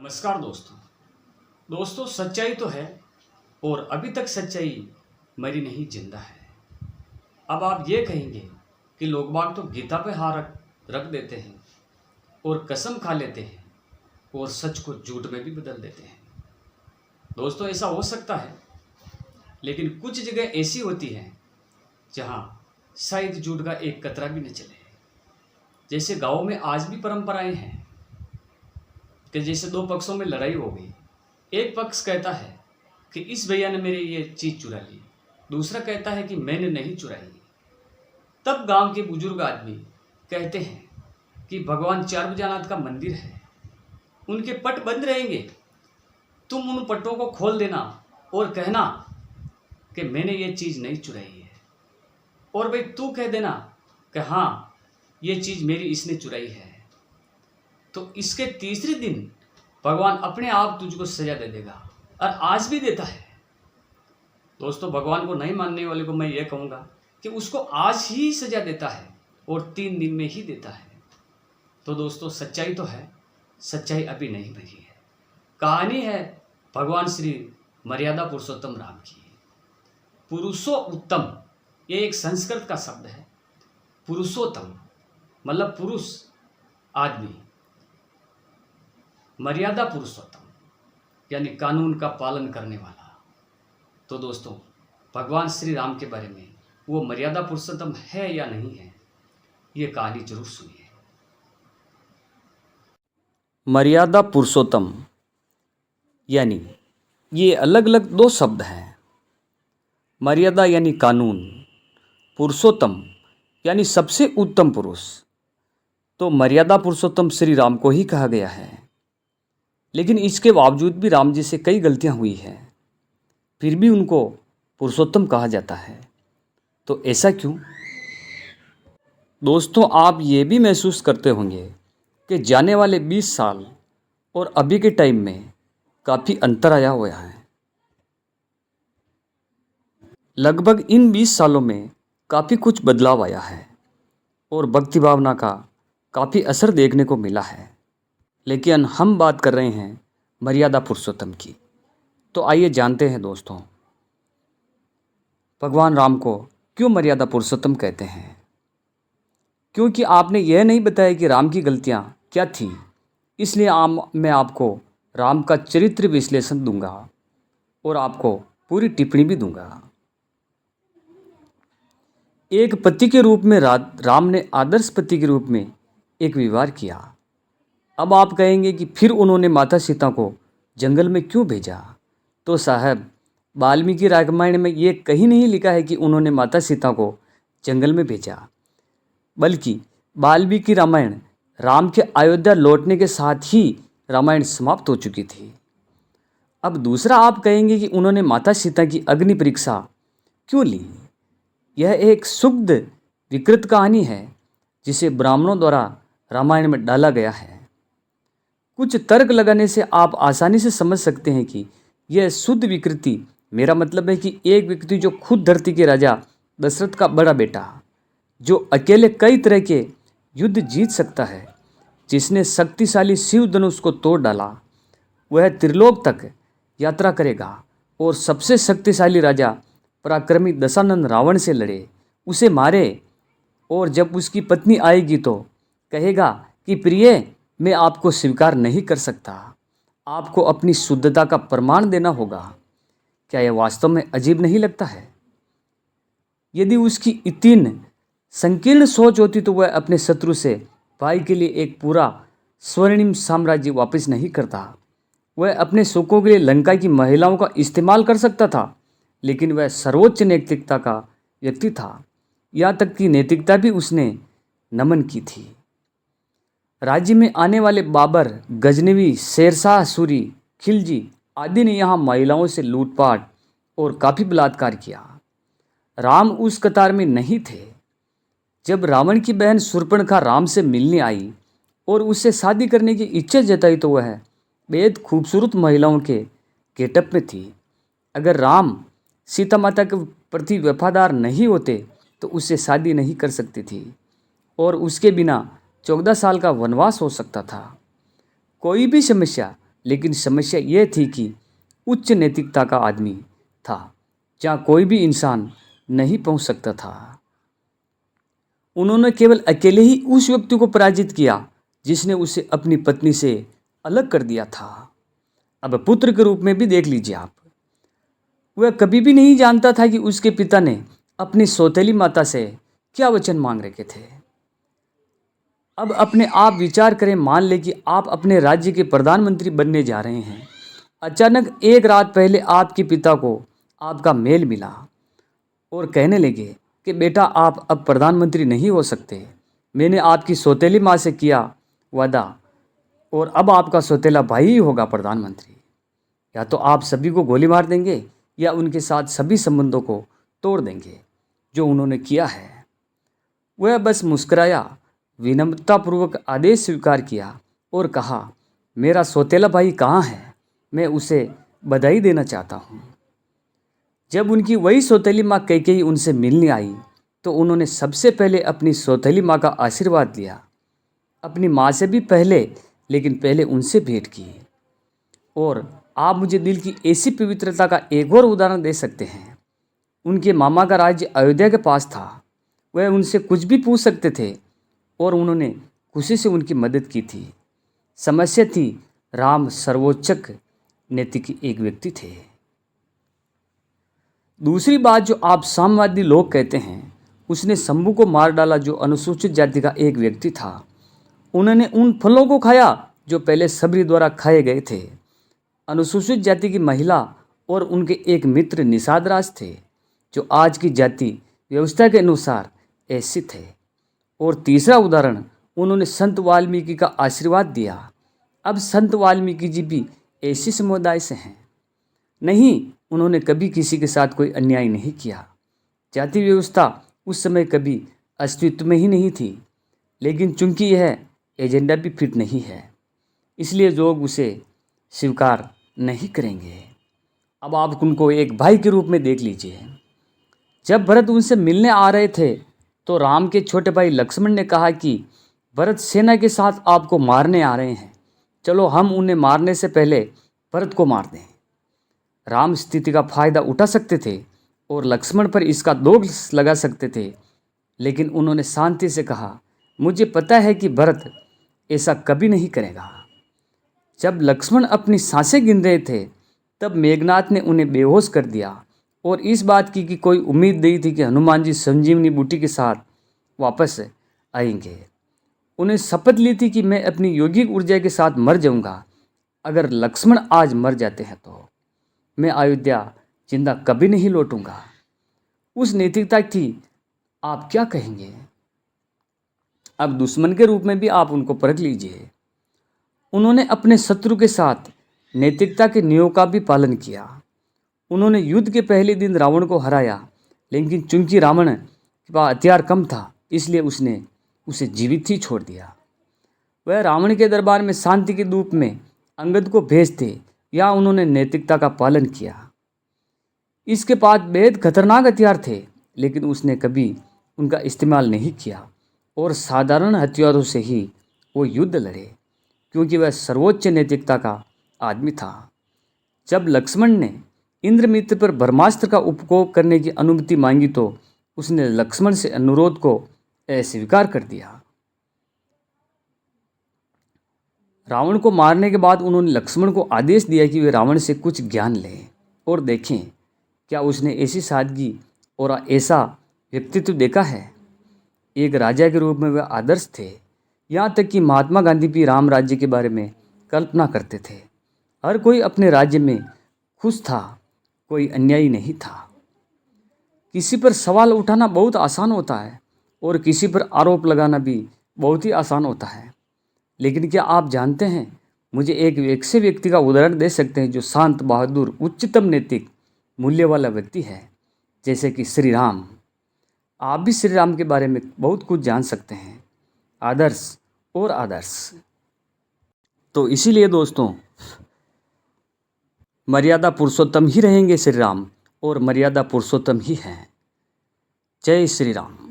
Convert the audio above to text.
नमस्कार दोस्तों। सच्चाई तो है और अभी तक सच्चाई मरी नहीं, जिंदा है। अब आप ये कहेंगे कि लोग बाग तो गीता पे हाथ रख देते हैं और कसम खा लेते हैं और सच को झूठ में भी बदल देते हैं। दोस्तों, ऐसा हो सकता है, लेकिन कुछ जगह ऐसी होती हैं जहां शायद झूठ का एक कतरा भी न चले। जैसे गाँव में आज भी परंपराएं हैं कि जैसे दो पक्षों में लड़ाई हो गई, एक पक्ष कहता है कि इस भैया ने मेरी ये चीज़ चुरा ली, दूसरा कहता है कि मैंने नहीं चुराई। तब गांव के बुजुर्ग आदमी कहते हैं कि भगवान चार भुजानाथ का मंदिर है, उनके पट बंद रहेंगे, तुम उन पट्टों को खोल देना और कहना कि मैंने ये चीज़ नहीं चुराई है, और भाई तू कह देना कि हाँ ये चीज़ मेरी इसने चुराई है। तो इसके तीसरे दिन भगवान अपने आप तुझको सजा दे देगा, और आज भी देता है। दोस्तों, भगवान को नहीं मानने वाले को मैं ये कहूँगा कि उसको आज ही सजा देता है और 3 दिन में ही देता है। तो दोस्तों, सच्चाई तो है, सच्चाई अभी नहीं मरी है। कहानी है भगवान श्री मर्यादा पुरुषोत्तम राम की। पुरुषो उत्तम, ये एक संस्कृत का शब्द है। पुरुषोत्तम मतलब पुरुष आदमी, मर्यादा पुरुषोत्तम यानी कानून का पालन करने वाला। तो दोस्तों, भगवान श्री राम के बारे में वो मर्यादा पुरुषोत्तम है या नहीं है, ये कहानी जरूर सुनिए। मर्यादा पुरुषोत्तम यानी ये अलग अलग 2 शब्द हैं। मर्यादा यानी कानून, पुरुषोत्तम यानी सबसे उत्तम पुरुष। तो मर्यादा पुरुषोत्तम श्री राम को ही कहा गया है। लेकिन इसके बावजूद भी राम जी से कई गलतियां हुई हैं, फिर भी उनको पुरुषोत्तम कहा जाता है। तो ऐसा क्यों? दोस्तों, आप ये भी महसूस करते होंगे कि जाने वाले 20 साल और अभी के टाइम में काफ़ी अंतर आया हुआ है। लगभग इन 20 सालों में काफ़ी कुछ बदलाव आया है और भक्ति भावना का काफ़ी असर देखने को मिला है। लेकिन हम बात कर रहे हैं मर्यादा पुरुषोत्तम की। तो आइए जानते हैं दोस्तों, भगवान राम को क्यों मर्यादा पुरुषोत्तम कहते हैं। क्योंकि आपने यह नहीं बताया कि राम की गलतियां क्या थी, इसलिए मैं आपको राम का चरित्र विश्लेषण दूंगा और आपको पूरी टिप्पणी भी दूंगा। एक पति के रूप में राम ने आदर्श पति के रूप में एक विवाह किया। अब आप कहेंगे कि फिर उन्होंने माता सीता को जंगल में क्यों भेजा? तो साहब, वाल्मीकि रामायण में ये कहीं नहीं लिखा है कि उन्होंने माता सीता को जंगल में भेजा, बल्कि वाल्मीकि रामायण राम के अयोध्या लौटने के साथ ही रामायण समाप्त हो चुकी थी। अब दूसरा, आप कहेंगे कि उन्होंने माता सीता की अग्नि परीक्षा क्यों ली? यह एक शुद्ध विकृत कहानी है जिसे ब्राह्मणों द्वारा रामायण में डाला गया है। कुछ तर्क लगाने से आप आसानी से समझ सकते हैं कि यह शुद्ध विकृति, मेरा मतलब है कि एक व्यक्ति जो खुद धरती के राजा दशरथ का बड़ा बेटा, जो अकेले कई तरह के युद्ध जीत सकता है, जिसने शक्तिशाली शिव धनुष को तोड़ डाला, वह त्रिलोक तक यात्रा करेगा और सबसे शक्तिशाली राजा पराक्रमी दशानन रावण से लड़े, उसे मारे, और जब उसकी पत्नी आएगी तो कहेगा कि प्रिय, मैं आपको स्वीकार नहीं कर सकता, आपको अपनी शुद्धता का प्रमाण देना होगा। क्या यह वास्तव में अजीब नहीं लगता है? यदि उसकी इतनी संकीर्ण सोच होती तो वह अपने शत्रु से भाई के लिए एक पूरा स्वर्णिम साम्राज्य वापस नहीं करता। वह अपने सुखों के लिए लंका की महिलाओं का इस्तेमाल कर सकता था, लेकिन वह सर्वोच्च नैतिकता का व्यक्ति था। यहाँ तक कि नैतिकता भी उसने नमन की थी। राज्य में आने वाले बाबर, गजनवी, शेरशाह सूरी, खिलजी आदि ने यहाँ महिलाओं से लूटपाट और काफ़ी बलात्कार किया। राम उस कतार में नहीं थे। जब रावण की बहन शूर्पणखा राम से मिलने आई और उससे शादी करने की इच्छा जताई तो वह बेहद खूबसूरत महिलाओं के गेटअप में थी। अगर राम सीता माता के प्रति वफादार नहीं होते तो उससे शादी नहीं कर सकती थी और उसके बिना 14 साल का वनवास हो सकता था। कोई भी समस्या लेकिन समस्या यह थी कि उच्च नैतिकता का आदमी था जहाँ कोई भी इंसान नहीं पहुँच सकता था। उन्होंने केवल अकेले ही उस व्यक्ति को पराजित किया जिसने उसे अपनी पत्नी से अलग कर दिया था। अब पुत्र के रूप में भी देख लीजिए आप, वह कभी भी नहीं जानता था कि उसके पिता ने अपनी सौतेली माता से क्या वचन मांग रखे थे। अब अपने आप विचार करें, मान लें कि आप अपने राज्य के प्रधानमंत्री बनने जा रहे हैं। अचानक एक रात पहले आपके पिता को आपका मेल मिला और कहने लगे कि बेटा आप अब प्रधानमंत्री नहीं हो सकते, मैंने आपकी सौतेली माँ से किया वादा और अब आपका सौतेला भाई ही होगा प्रधानमंत्री। या तो आप सभी को गोली मार देंगे या उनके साथ सभी संबंधों को तोड़ देंगे, जो उन्होंने किया है। वह बस मुस्कुराया, विनम्रतापूर्वक आदेश स्वीकार किया और कहा, मेरा सौतेला भाई कहाँ है, मैं उसे बधाई देना चाहता हूँ। जब उनकी वही सौतेली माँ कैकेयी उनसे मिलने आई तो उन्होंने सबसे पहले अपनी सौतेली माँ का आशीर्वाद लिया, अपनी माँ से भी पहले, लेकिन पहले उनसे भेंट की। और आप मुझे दिल की ऐसी पवित्रता का एक और उदाहरण दे सकते हैं। उनके मामा का राज्य अयोध्या के पास था, वह उनसे कुछ भी पूछ सकते थे और उन्होंने खुशी से उनकी मदद की थी। समस्या थी, राम सर्वोच्च नैतिक एक व्यक्ति थे। दूसरी बात जो आप साम्यवादी लोग कहते हैं, उसने शंभू को मार डाला जो अनुसूचित जाति का एक व्यक्ति था। उन्होंने उन फलों को खाया जो पहले सबरी द्वारा खाए गए थे। अनुसूचित जाति की महिला और उनके एक मित्र निषाद राज थे, जो आज की जाति व्यवस्था के अनुसार ऐसे थे। और तीसरा उदाहरण, उन्होंने संत वाल्मीकि का आशीर्वाद दिया। अब संत वाल्मीकि जी भी ऐसे समुदाय से हैं। नहीं, उन्होंने कभी किसी के साथ कोई अन्याय नहीं किया। जाति व्यवस्था उस समय कभी अस्तित्व में ही नहीं थी, लेकिन चूंकि यह एजेंडा भी फिट नहीं है, इसलिए लोग उसे स्वीकार नहीं करेंगे। अब आप उनको एक भाई के रूप में देख लीजिए। जब भरत उनसे मिलने आ रहे थे तो राम के छोटे भाई लक्ष्मण ने कहा कि भरत सेना के साथ आपको मारने आ रहे हैं, चलो हम उन्हें मारने से पहले भरत को मार दें। राम स्थिति का फायदा उठा सकते थे और लक्ष्मण पर इसका दोष लगा सकते थे, लेकिन उन्होंने शांति से कहा, मुझे पता है कि भरत ऐसा कभी नहीं करेगा। जब लक्ष्मण अपनी सांसें गिन रहे थे तब मेघनाथ ने उन्हें बेहोश कर दिया और इस बात की कि कोई उम्मीद नहीं थी कि हनुमान जी संजीवनी बूटी के साथ वापस आएंगे। उन्हें शपथ ली थी कि मैं अपनी योगिक ऊर्जा के साथ मर जाऊंगा। अगर लक्ष्मण आज मर जाते हैं तो मैं अयोध्या जिंदा कभी नहीं लौटूंगा। उस नैतिकता की आप क्या कहेंगे? अब दुश्मन के रूप में भी आप उनको परख लीजिए। उन्होंने अपने शत्रु के साथ नैतिकता के नियमों का भी पालन किया। उन्होंने युद्ध के पहले दिन रावण को हराया, लेकिन चूंकि रावण के पास हथियार कम था इसलिए उसने उसे जीवित ही छोड़ दिया। वह रावण के दरबार में शांति के दूत में अंगद को भेजते, या उन्होंने नैतिकता का पालन किया। इसके पास बेहद खतरनाक हथियार थे, लेकिन उसने कभी उनका इस्तेमाल नहीं किया और साधारण हथियारों से ही वो युद्ध लड़े, क्योंकि वह सर्वोच्च नैतिकता का आदमी था। जब लक्ष्मण ने इंद्रमित्र पर ब्रह्मास्त्र का उपयोग करने की अनुमति मांगी तो उसने लक्ष्मण से अनुरोध को अस्वीकार कर दिया। रावण को मारने के बाद उन्होंने लक्ष्मण को आदेश दिया कि वे रावण से कुछ ज्ञान लें और देखें क्या उसने ऐसी सादगी और ऐसा व्यक्तित्व देखा है। एक राजा के रूप में वे आदर्श थे। यहाँ तक कि महात्मा गांधी भी राम राज्य के बारे में कल्पना करते थे। हर कोई अपने राज्य में खुश था, कोई अन्यायी नहीं था। किसी पर सवाल उठाना बहुत आसान होता है और किसी पर आरोप लगाना भी बहुत ही आसान होता है, लेकिन क्या आप जानते हैं, मुझे एक ऐसे व्यक्ति का उदाहरण दे सकते हैं जो शांत, बहादुर, उच्चतम नैतिक मूल्य वाला व्यक्ति है, जैसे कि श्री राम। आप भी श्री राम के बारे में बहुत कुछ जान सकते हैं, आदर्श और आदर्श। तो इसीलिए दोस्तों, मर्यादा पुरुषोत्तम ही रहेंगे श्री राम, और मर्यादा पुरुषोत्तम ही हैं। जय श्री राम।